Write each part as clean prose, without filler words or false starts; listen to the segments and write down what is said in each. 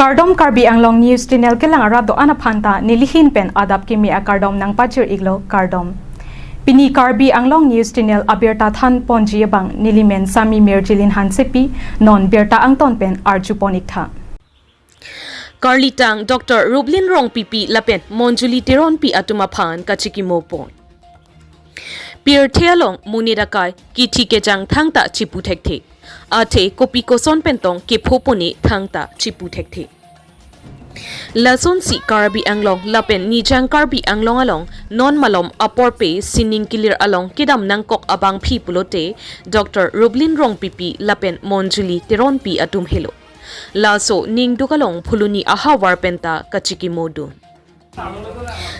Kardom Karbi Anglong News Channel kelang arado anaphanta nilihin pen adap kimi a kardom nang pachir iglo kardom. Pini Karbi Anglong News Channel abirta than ponji bang nilimen sami merjilin hansepi non berta angton pen arjuponik tha. Karlitang Dr.RUPLIN RONGPIPI lapen MONJUMI TERONPI ATUM PHAN KACHEKIMO pon. Pir Thealong Munidakai Kiti Kejang Thangta Chipu Thekte. Ate Kopi Koson Pentong Kepoponi Thangta Chipu Thekte. Lason si Karbi Anglong lapen Nijang Karbi Anglong along non malom aporpe sining kilir along kidam nangkok abang phi pulote Dr.RUPLIN RONGPIPI lapen MONJUMI TERONPI ATUM helo. Laso ning dukalong phuluni aha warpenta KACHEKIMO dun.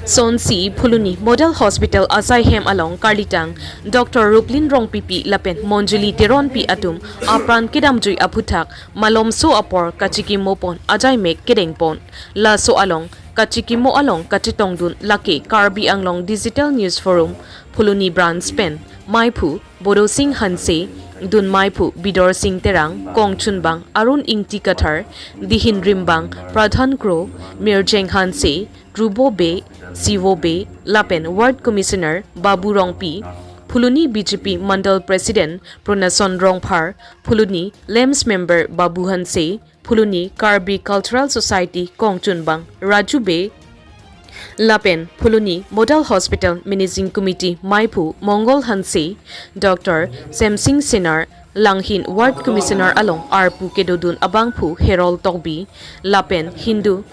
Sonsi Phuluni Model Hospital Asai Hem along Karlitang Dr.RUPLIN RONGPIPI lapen MONJUMI TERONPI ATUM apran kidamjui aputhak malom so apor KACHEKIMO pon ajai mek kedeng pon laso along KACHEKIMO along Kachitong dun lake Karbi Anglong Digital News Forum Phuluni Branch Pen Maipu Bodo Singh Hanse Dun Maipu Bidor Singh Terang Kong Chunbang Arun Ingti Kathar Dihin Rimbang Pradhan Kro Mirjeng Hanse Rubo Be Sivo Be Lapen Ward Commissioner Babu Rongpi Phuluni BJP Mandal President Pronason Rongphar Phuluni LEMS Member Babu Hanse Phuluni Karbi Cultural Society Kong Chunbang Raju Be Lapen Phuluni Model Hospital Managing Committee Maipu Mongol Hanse Dr. Semsing Senar Langhin Ward Commissioner along Arpu Kedodun Abangpu Herol Togbi Lapen Hindu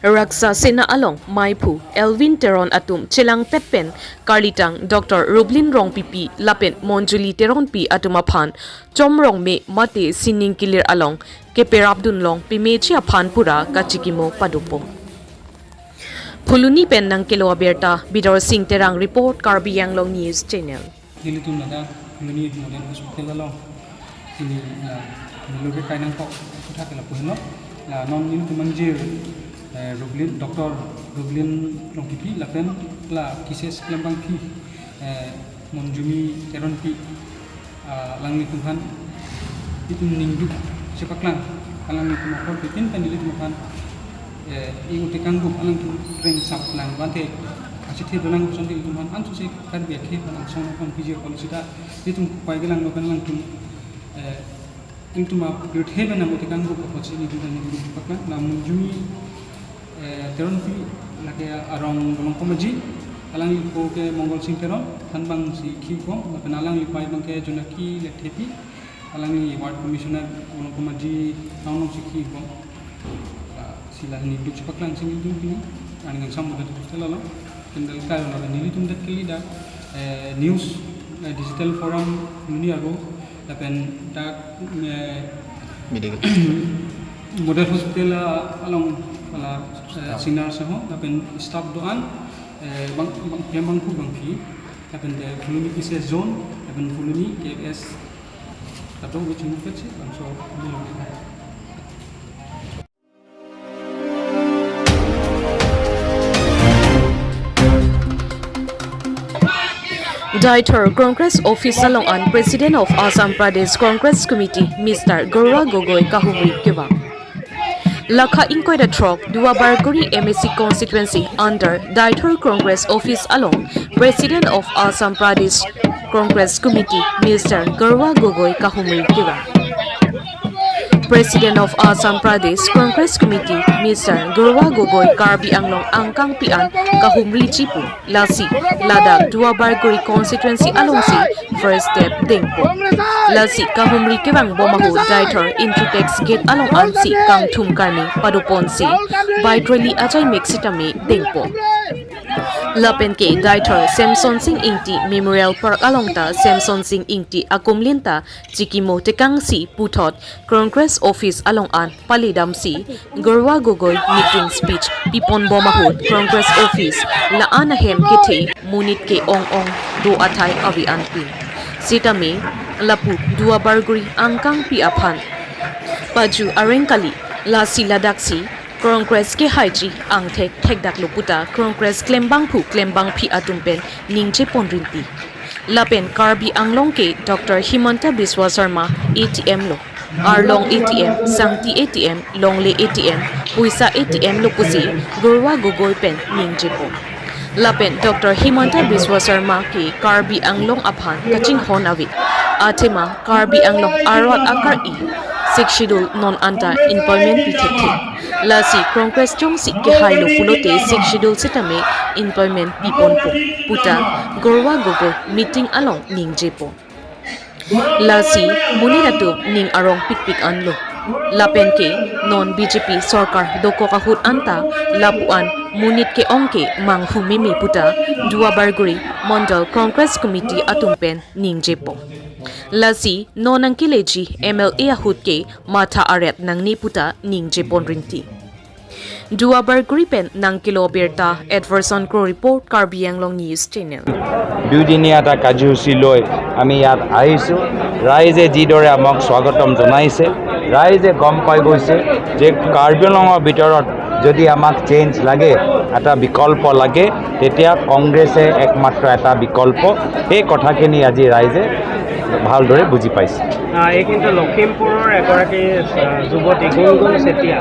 Raksa Sena along Maipu Elvin Teron Atum Chelang Petpen Karlitang Dr.RUPLIN RONGPIPI lapen MONJUMI TERONPI ATUM PHAN Chomrong me mate sining kilir along Keperabdun long Pimechi PHAN pura KACHEKIMO padupo. Phuluni pen nang kilo aberta Bidor Singh Terang report Karbi Anglong News Channel. Dilitum nada Phuluni Model Hospital along ini melukai kainang kok kita kala puno la non ini tumanjir RUPLIN Dr.RUPLIN RONGPIPI lapen la kises KLEMBANG ki MONJUMI TERONPI langni Tuhan itu ningdu sepaklang alang itu makor bikin pendilit Tuhan iu tekanggup alang tu reng sap lang bante asiti dolang sonti Tuhan antu se kan biakhe palang song kon pije kon sida itu pai gelang lokan lang tu itu ma birthe na mo tekanggup ko sini Tuhan ni sepaklang la MONJUMI TERONPI lake arong golong komaji alang lipo ke Mongol Singh Teron hanbang si ki ko lapen alang lipai bang ke jonaki lethepi alang ni ward commissioner golong komaji naunong si ki ko sila ni duk sepaklang sing dum pini aning sam moda hostel lo kendal kal na ni tum dak kili da news digital forum ni ago lapen dak model hospital along pala sinar saho lapen staff doan bang KLEMBANG ku bang phi lapen de Phuluni kise zone lapen Phuluni KS tato which in fetch bang so Director Congress Office along and President of Assam Pradesh Congress Committee Mr. Gaura Gogoi Kahumri Kiwa Lakha Inquire Trok Duabarguri MSC constituency under Director Congress Office along President of Assam Pradesh Congress Committee Mr. Gaura Gogoi Kahumri Kiwa President of Assam Pradesh Congress Committee Mr. Gaura Gogoi Karbi Anglong Angkang Pian Kahumri Chipu Lasi Ladak Duabarguri constituency along si first step Dengpo Lasi Kahumri Kewang Bomahu Director Intritex Gate along Ansi Kang Thum Karni Padupon si Baitroli Ajay Mexitami Dengpo Lapen ke Director Samson Singh Ingti Memorial Park alongta Samson Singh Ingti Akumlinta Chikimo Tekang si Puthot Congress Office along an Palidam si Gaura Gogoi meeting speech Pipon Bomahut Congress Office La Anahem Kete Munit ke Ong Do Atay Avi Anpin Sitame Lapu Duabarguri Angkang Piaphan Paju Arengkali La Siladaksi Congress ke haji ang thekdak luputa Congress KLEMBANG Phi atumpen ningche ponrinti lapen Karbi Anglong ke Dr. Himanta Biswa Sharma ATM lo Arlong ATM, Sangti ATM, Longle ATM, Puisa ATM Lupusi, Gurwa Gugoy Pen Ningjipo. Lapen Dr. Himanta Biswa Sharma ki Karbi Anglong Aphan Kaching Honavit. Atima Karbi Anglong Arot Akar I. Sik Shidul Non Anta Employment Pitekti. Lasi Congress Chong Sik ke Hailo Pulote Sik Shidul Sitame Employment Piponpo. Puta Gurwa Gugoy Meeting Along Ningjipo. Lasi Muniratu Ning Arong Pikpik Anlo. Lapen ke non BJP Sarkar Doko Kahut Anta Lapuan Munit ke Ongke Mang Humimi Puta Dua Barguri Mondal Congress Committee Atumpen Ningjepo. Lasi nonang kileji MLA Ahut ke Mata Aret Nang Ni Puta Ningjepon Rinti. Dua Barguri Pen Nang Kilo Berta Edverson Crow Report Karbi Anglong News Channel. দুদিনীয়া এটা কাৰ্যসূচী লৈ আমি ইয়াত আহিছোঁ ৰাইজে যিদৰে আমাক স্বাগতম জনাইছে ৰাইজে গম পাই গৈছে যে কাৰ্বি আংলঙৰ ভিতৰত যদি আমাক চেঞ্জ লাগে এটা বিকল্প লাগে তেতিয়া কংগ্ৰেছে একমাত্ৰ এটা বিকল্প এই কথাখিনি আজি ৰাইজে ভালদৰে বুজি পাইছে এই কিন্তু লখিমপুৰৰ এগৰাকী যুৱতী গুণগুণ চেতিয়া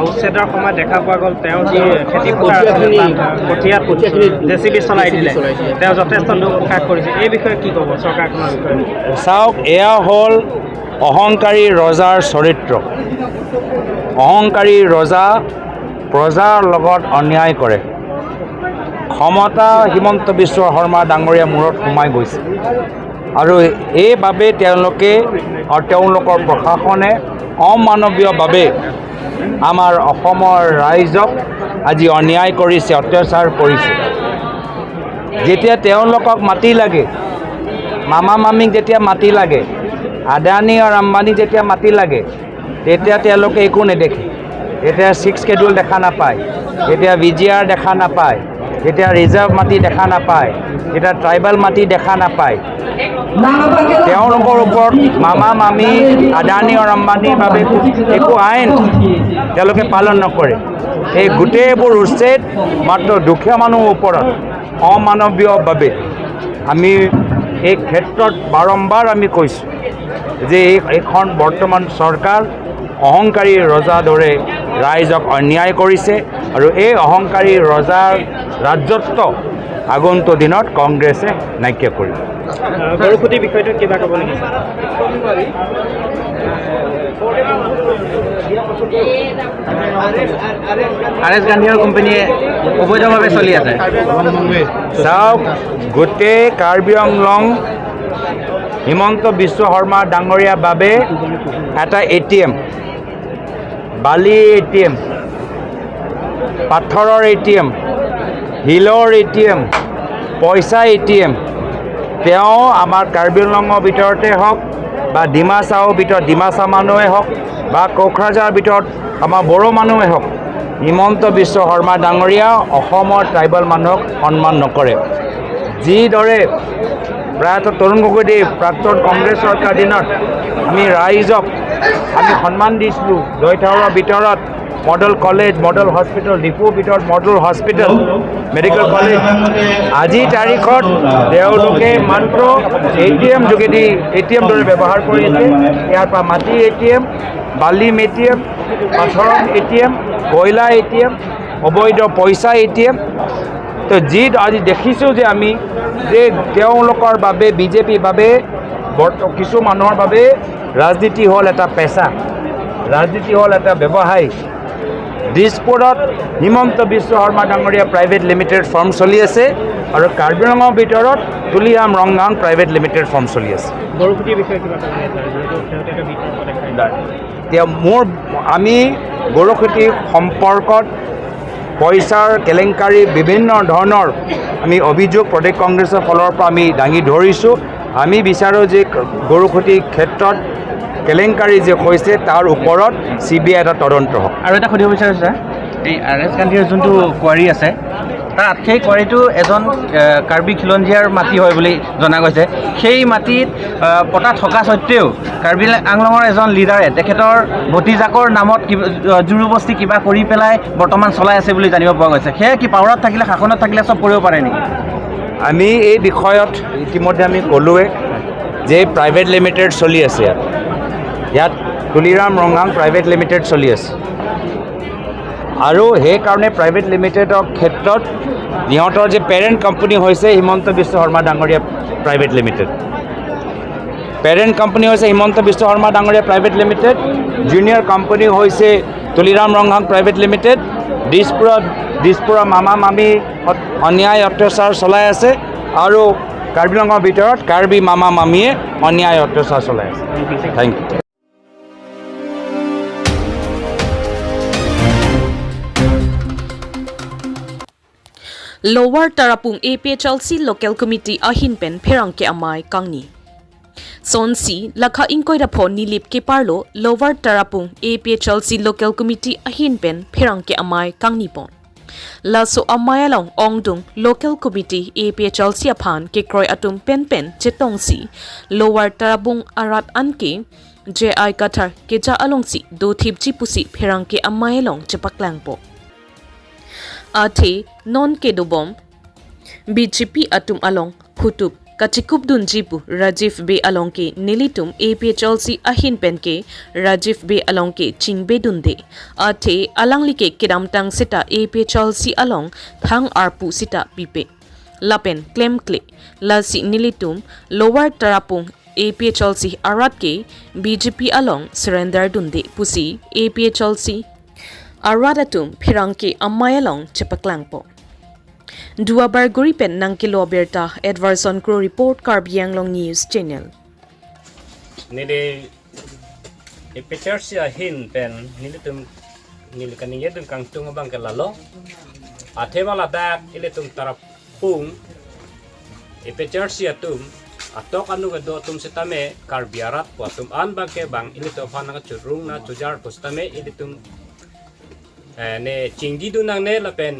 উচ্ছেদৰ সময়ত দেখা পোৱা গ'ল তেওঁ যি খেতি কঠীয়াত জেচিবি চলাই দিলে তেওঁ যথেষ্ট দুখ প্ৰকাশ কৰিছে এই বিষয়ে কি ক'ব চৰকাৰখনৰ বিষয়ে চাওক এয়া হ'ল অহংকাৰী ৰজাৰ চৰিত্ৰ অহংকাৰী ৰজা প্ৰজাৰ লগত অন্যায় কৰে ক্ষমতা হিমন্ত বিশ্ব শৰ্মা ডাঙৰীয়া মূৰত সোমাই গৈছে আৰু এইভাবে তেওঁলোকে আৰু তেওঁলোকৰ প্ৰশাসনে অমানৱীয়ভাৱে আমাৰ অসমৰ ৰাইজক আজি অন্যায় কৰিছে অত্যাচাৰ কৰিছে যেতিয়া তেওঁলোকক মাটি লাগে মামা মামিক যেতিয়া মাটি লাগে আদানী আৰু আম্বানী যেতিয়া মাটি লাগে তেতিয়া তেওঁলোকে একো নেদেখে এতিয়া 6 স্কেডুল দেখা নাপায় এতিয়া VGR দেখা নাপায় এতিয়া ৰিজাৰ্ভ মাটি দেখা নাপায় এতিয়া ট্ৰাইবেল মাটি দেখা নাপায় তেওঁলোকৰ ওপৰত মামা মামি আদানী আৰু আম্বানীৰ বাবে একো আইন তেওঁলোকে পালন নকৰে এই গোটেইবোৰ উচ্ছেদ মাত্ৰ দুখীয়া মানুহৰ ওপৰত অমানৱীয়ভাৱে আমি এই ক্ষেত্ৰত বাৰম্বাৰ আমি কৈছোঁ যে এইখন বৰ্তমান চৰকাৰ অহংকাৰী ৰজা দৰে ৰাইজক অন্যায় কৰিছে আৰু এই অহংকাৰী ৰজাৰ ৰাজত্ব আগন্তুক দিনত কংগ্ৰেছে নাইকিয়া কৰিব গৰুখুটি বিষয়টো কিবা ক'ব নেকি আৰএছ গান্ধী আৰু কোম্পানীয়ে অবৈধভাৱে চলি আছে চাওক গোটেই কাৰ্বি আংলং হিমন্ত বিশ্ব শৰ্মা ডাঙৰীয়াৰ বাবে এটা ATM বালি ATM পাথৰৰ ATM হিলৰ ATM পইচা ATM তেওঁ আমাৰ কাৰ্বি আংলঙৰ ভিতৰতে হওক বা ডিমাচাওৰ ভিতৰত ডিমাচা মানুহে হওক বা কোকৰাঝাৰৰ ভিতৰত আমাৰ বড়ো মানুহে হওক হিমন্ত বিশ্ব শৰ্মা ডাঙৰীয়া অসমৰ ট্ৰাইবেল মানুহক সন্মান নকৰে যিদৰে প্ৰায়তঃ তৰুণ গগৈদেৱ প্ৰাক্তন কংগ্ৰেছ চৰকাৰ দিনত আমি ৰাইজক আমি সন্মান দিছিলোঁ জয়সাগৰৰ ভিতৰত মডেল কলেজ মডেল হস্পিটেল ডিপুৰ ভিতৰত মডেল হস্পিটেল মেডিকেল কলেজ আজি তাৰিখত তেওঁলোকে মাত্ৰ ATM যোগেদি ATM দৰে ব্যৱহাৰ কৰিছে ইয়াৰ পৰা মাটি ATM বালি ATM পাথৰৰ ATM কয়লা ATM অবৈধ পইচা ATM তো যি আজি দেখিছোঁ যে আমি যে তেওঁলোকৰ বাবে বিজেপিৰ বাবে কিছু মানুহৰ বাবে ৰাজনীতি হ'ল এটা পেচা ৰাজনীতি হ'ল এটা ব্যৱসায় দিছপুৰত হিমন্ত বিশ্ব শৰ্মা ডাঙৰীয়া প্ৰাইভেট লিমিটেড ফাৰ্ম চলি আছে আৰু কাৰ্বি আংলঙৰ ভিতৰত তুলিহাম ৰংগাং প্ৰাইভেট লিমিটেড ফাৰ্ম চলি আছে গৰুখুটিৰ বিষয়ে কিবা আমি গৰুখুটিৰ সম্পৰ্কত পইচাৰ কেলেংকাৰী বিভিন্ন ধৰণৰ আমি অভিযোগ প্ৰদেশ কংগ্ৰেছৰ ফালৰ পৰা আমি দাঙি ধৰিছোঁ আমি বিচাৰোঁ যে গৰুখুটিৰ ক্ষেত্ৰত কেলেংকাৰী যে হৈছে তাৰ ওপৰত CBI এটা তদন্ত হওক আৰু এটা সুধিব বিচাৰিছোঁ ছাৰ এই আৰএছ গান্ধীৰ যোনটো কোৱাৰী আছে তাত সেই কোৱাৰীটো এজন কাৰ্বি খিলঞ্জীয়াৰ মাটি হয় বুলি জনা গৈছে সেই মাটিত পতা থকা সত্ত্বেও কাৰ্বি আংলঙৰ এজন লিডাৰে তেখেতৰ ভতিজাকৰ নামত জুৰুবস্তি কিবা কৰি পেলাই বৰ্তমান চলাই আছে বুলি জানিব পৰা গৈছে সেয়া কি পাৱাৰত থাকিলে শাসনত থাকিলে চব কৰিব পাৰে নেকি আমি এই বিষয়ত ইতিমধ্যে আমি ক'লোৱে যে প্ৰাইভেট লিমিটেড চলি আছে ইয়াত তুলিৰাম ৰংহাং প্ৰাইভেট লিমিটেড চলি আছে আৰু সেইকাৰণে প্ৰাইভেট লিমিটেডৰ ক্ষেত্ৰত ইহঁতৰ যে পেৰেণ্ট কোম্পানী হৈছে হিমন্ত বিশ্ব শৰ্মা ডাঙৰীয়া প্ৰাইভেট লিমিটেড পেৰেণ্ট কোম্পানী হৈছে হিমন্ত বিশ্ব শৰ্মা ডাঙৰীয়া প্ৰাইভেট লিমিটেড জুনিয়ৰ কোম্পানী হৈছে তুলিৰাম ৰংহাং প্ৰাইভেট লিমিটেড দিছপুৰৰ মামা মামী অন্যায় অত্যাচাৰ চলাই আছে আৰু কাৰ্বি আংলঙৰ ভিতৰত কাৰ্বি মামা মামীয়ে অন্যায় অত্যাচাৰ চলাই আছে thank you Lower Tarapung APHLC Local Committee ahin pen PHERENKKE amai kangni. Sonsi lakha ingkoi rapon nilip ke parlo Lower Tarapung APHLC Local Committee ahin pen PHERENKKE amai kangni pon. Laso amai along ongdung Local Committee APHLC aphan ke kroi atum pen chetongsi Lower Tarapung arat anke JI Kathar ke ja alongsi do thipchi pusi PHERENKKE amai along chepaklang po. Ate non kedobom BJP atum along hutup kachikup dunjipu Rajiv Be along ke nilitum APHLC ahin penke Rajiv Be along ke chingbe dunde ate alanglike kedamtang sita APHLC along thang arpu sita pipe lapen klemkle lasi nilitum Lower Tarapung APHLC arat ke BJP along surrender dunde pusi APHLC Aradatum PHERENKKE amayalong chepaklang po. Dua barguri pen nang kilo berta Edwardson Crew report Karbi Anglong News Channel. Nili ipichersi ahin pen nilikan yedun kang tunga bang kelalo. Athema ladak ilitum tarapung ipichersi atum atok anu gado tum sitame Karbi arat po atum an bang ke bang ilito fanang churung na tujar postame ilitum ne chingdi dun nang ne lapen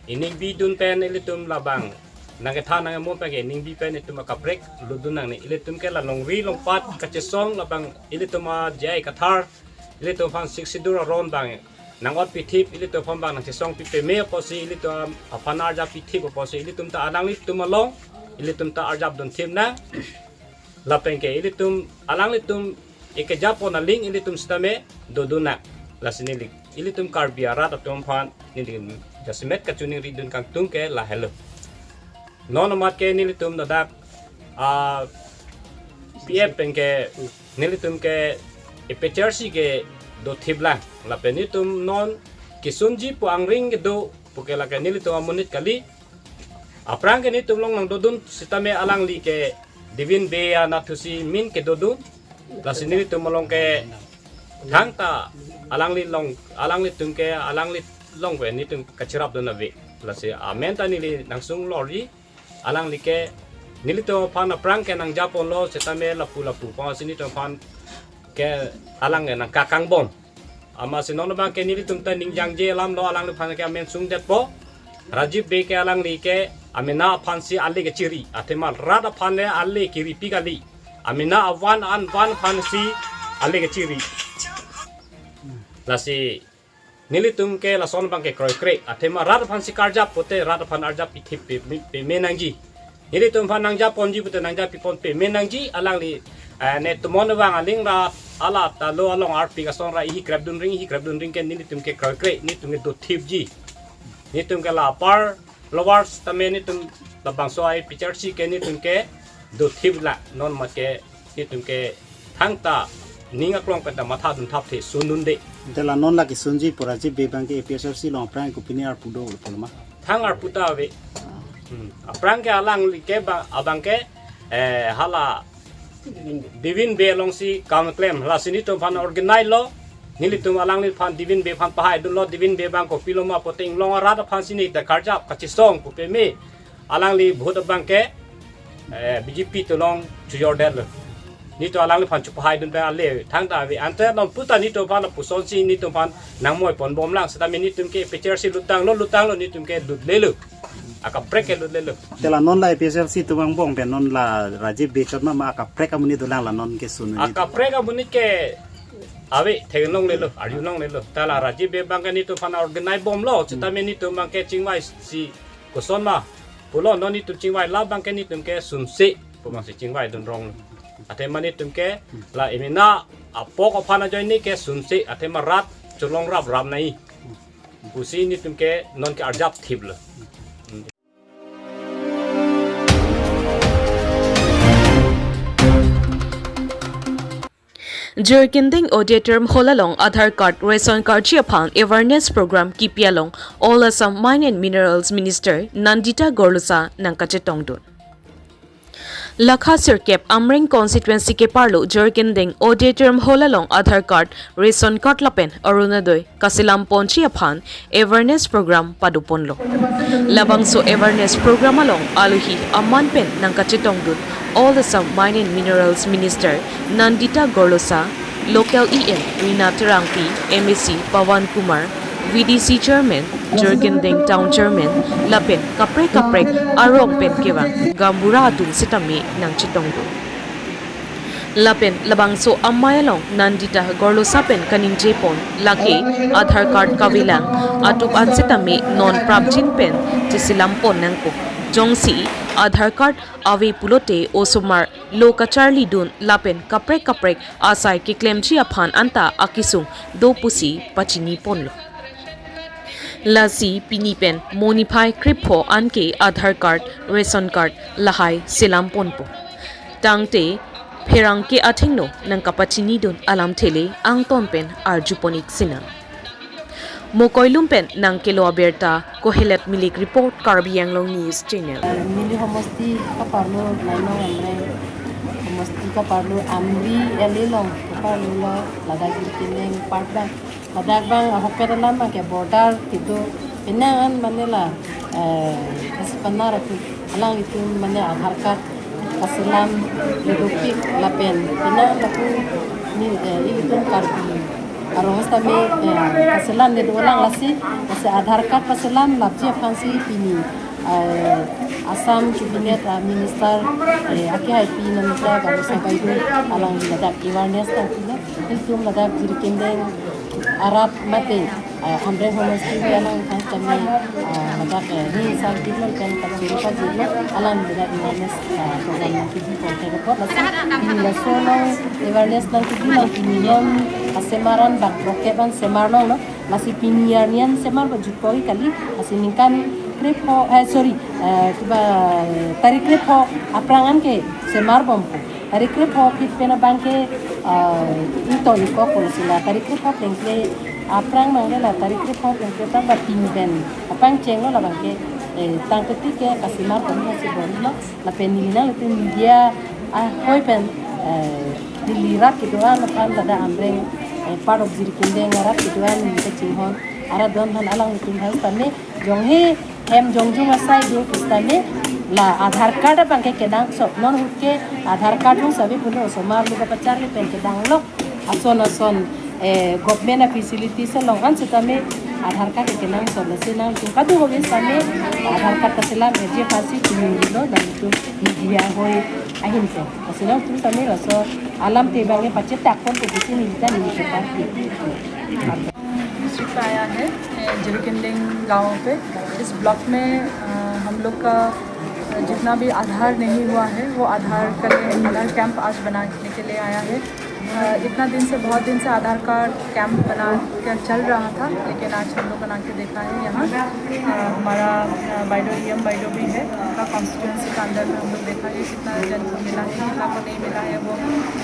ining bi dun pen ilitum labang nang ke tha nang mo pa ke ining bi pen itum ka break ludun nang ne ilitum ke la long ri long pat ka chesong labang ilitum a jai kathar ilitum fan 60 dur ron bang nang ot pithip ilitum fan bang nang chesong pi pe me po si ilitum afanar ja pithip po si ilitum ta anang litum long ilitum ta arjab dun thim na lapen ke ilitum alang litum ike japo na ling ilitum stame doduna lasinilik ilitum Karbi arat atum phan nilim jasmet ka chuning ridun kang tungke la hello non mat ke nilitum dadak pf penke nilitum ke epechersi ke do thibla la penitum non kisunji pu angring ke do pukela ke nilitum amunit kali aprang ke nitum long nang dodun sitame alang li ke divin be anathusi min ke dodun lasinilitum malong ke thangta alang li tungke alang li long we ni tung kachirap don ave lase amenta ni li nangsung lori alang li ke nili to phan aprang ke nang japon lo setame lapu pa sini to phan ke alang nang kakang bom ama sinon ba ke nili tum ta ningjang je lam lo alang li phan ke amen sung det po Rajiv Be ke alang li ke amena phan si ali ke chiri atemal rada phan le ali kiri pigali amena awan an van phan si ali ke chiri lasi nilitum ke lason bang ke kroy kre athema rat phan si karja pote rat phan arja pithip pe menangji nilitum phan nangja ponji pote nangja pipon pe menangji alang li ne tumon wang aling ra ala ta lo along rp ka son ra hi grab dun ring ke nilitum ke kroy kre nitum ke do thipji nitum ke la par lowers tame nitum la bangso ai picture si ke nitum ke do thibla non ma ke nitum ke thangta ninga klong peta matha dun thap the sunun de Dela non la kisunji poraji bebange APHLC long prang kupini ar pudo ulpolma. Thang ar puta ve. Aprang ke alang like ba abang ke hala divin be long si kam claim la sini to phan organize lo nili tum alang li phan divin be phan pahai dun lo divin be bang ko piloma poting long ara da phan sini da karja ka chi song ku pe me alang li bhut bang ke BJP to long to your dad ni to alang li phan chu pahai dun ba le thang ta ve ante non puta ni to phan pu son si ni to phan nang moi pon bom lang sta me ni tum ke picture si lutang lo ni tum ke dut le lu aka break ke lut le lu Dela non la APHLC tu bang bong pe non la Rajiv Be chotma ma aka break amuni dulang la non ke sunu ni aka break amuni ke ave thegnong le lu aryunong le lu tala Rajiv Be bang ni to phan organize bom lo sta me ni to bang ke chingwai si ko son ma pulo no ni tum chingwai la bang ke ni tum ke sun se pu ma si chingwai dun rong ate mani tum ke la emina apok apana join ni ke sunse athema rat cholong rap ram nai busi ni tumke non ke arjap thibla Jerkinding auditorm holalong Aadhaar card ration card PHAN awareness program kipialong All Assam Mine and Minerals Minister Nandita Gorlusa ng Kachetongdun. Lakha Sirkep Amring constituency ke parlo Jerkinding auditorm holalong Aadhaar card ration card lapen Arunadoy Kasilam Ponchi PHAN awareness program paduponlo. Labangso awareness program along aluhi amanpen ng Kachetongdun All Assam Mine and Minerals Minister Nandita Gorlusa, Local EM Rina TERONPI, MEC Pawan Kumar, VDC Chairman, Jerkinding Town Chairman, Lapen Kaprek RONGPIPI Gambura ATUM Sitami ng Chitongdo. Lapen labangso amayalong Nandita Gorlusa pen kaning Japon, Laki, Aadhaar card kawilang, atup at sitami non prabjin pen tisilampon ng po. Jongsi Aadhaar card ave pulote osomar loka charli dun lapen kaprek asai ki klemchi PHAN anta akisung do pusi pachini ponlo. Lasi pinipen monify kripho anke Aadhaar card ration card lahai silampon po. Tangte PHERENKE athingno nang kapachini dun alam thele ang tonpen arjuponik sinang. Mokoilumpen ng Kilo Aberta, Kohelet Milik Report, Karbi Anglong News Channel. Mili homosti kaparlo naino amre homosti kaparlo amri elilong kaparlo la ladagi kineng parda ladagbang hokerelam ke border tido pinangan manila kaspanar tu alang itu mane Aadhaar card kasilam ledopik lapen pinang laku ni itu karbi Arong kami kasilan di dolang lasi kasi Aadhaar card kasilan labji fansi pini Assam Cabinet Minister aki hai pin namita baru sampai itu alang ladak awareness tak pina itu ladak Jerkinding Arab mate hamre homosti alang kami ladak ni sal dimal kan kaciri kaciri alang ladak awareness program yang kita buat lasi ini lasolong awareness nanti bilang piniam Semaran bak rokeban semarno no masih piniarnian semar bajupoi kali masih ningkan krepo tiba tarik krepo aprangan ke semar bompo tarik krepo pit pena bangke itu niko polisila tarik krepo pengke aprang mangela tarik krepo pengke tambah pinben apang cenglo la bangke tang ketike kasimar bompo si bonlo la penilina la media hoi pen dilirat kidoan kan tada amreng part of Jerkinding Arab kidoan kita cinghon Arab don han alang itu has tame jonghe hem jongjung asai do kustame la Aadhaar card bangke kedang so non hukke Aadhaar card nu sabi puno somar lu kapachar le pen kedang lo ason government facility se longan setame Aadhaar card kedang so nasional tu kadu hobe same Aadhaar card kasilam je fasi tunilo dan itu media hoi ahin se kasilam tu same raso alam te bange पच्चीस टाकों को किसी मिलता नहीं होता district आया है जेरुकिंडिंग गाँव पे इस ब्लॉक में हम लोग का जितना भी आधार नहीं हुआ है वो आधार कैंप आज बनाने के लिए आया है। इतना दिन से बहुत दिन से आधार कार्ड कैंप बना कर चल रहा था, लेकिन आज हम लोग बना के देखा है। यहाँ हमारा बाइडो भी है, उनका कॉन्स्टिट्यूंसी के अंदर में हम लोग देखा है कितना जन को मिला है, कितना को नहीं मिला है। वो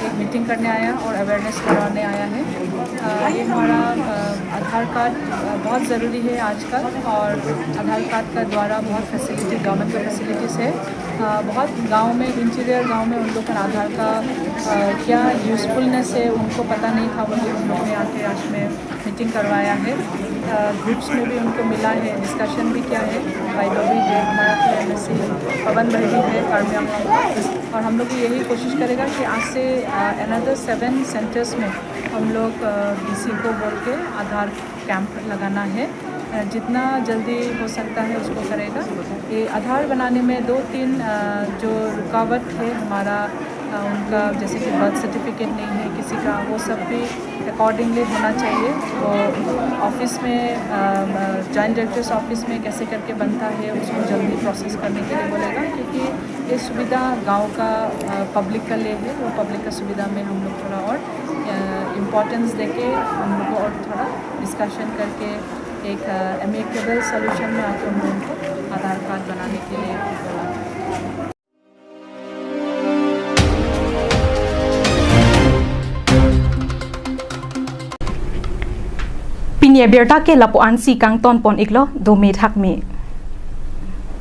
एक मीटिंग करने आया और अवेयरनेस करवाने आया है। ये हमारा आधार कार्ड बहुत ज़रूरी है आजकल, और आधार कार्ड का द्वारा बहुत फैसिलिटी गवर्नमेंट का फैसिलिटीज़ है। बहुत गांव में इंटीरियर गांव में उन लोग का आधार का क्या यूज़फुलनेस है उनको पता नहीं था। वो हम लोग ने आके आज में मीटिंग करवाया है, ग्रुप्स में भी उनको मिला है, डिस्कशन भी किया है। बाइडो भी है, हमारा MSc पवन भाई भी है कार्बियांग, और हम लोग यही कोशिश करेगा कि आज से अनदर 7 सेंटर्स में हम लोग DC को बोल के आधार कैंप लगाना है। जितना जल्दी हो सकता है उसको करेगा। ये आधार बनाने में 2-3 जो रुकावट है हमारा, उनका जैसे कि बर्थ सर्टिफिकेट नहीं है किसी का, वो सब भी अकॉर्डिंगली होना चाहिए। वो ऑफिस में जॉइंट डायरेक्टर्स ऑफिस में कैसे करके बनता है उसको जल्दी प्रोसेस करने के लिए बोलेगा, क्योंकि ये सुविधा गांव का पब्लिक का लिए है। वो पब्लिक का सुविधा में हम लोग थोड़ा और इम्पोर्टेंस देके हम लोग को और थोड़ा डिस्कशन करके एक एमिकेबल सोल्यूशन में आके हम लोगों को आधार कार्ड बनाने के लिए बोला। Pinya berta ke lapuan si kang ton pon iklo do me thak me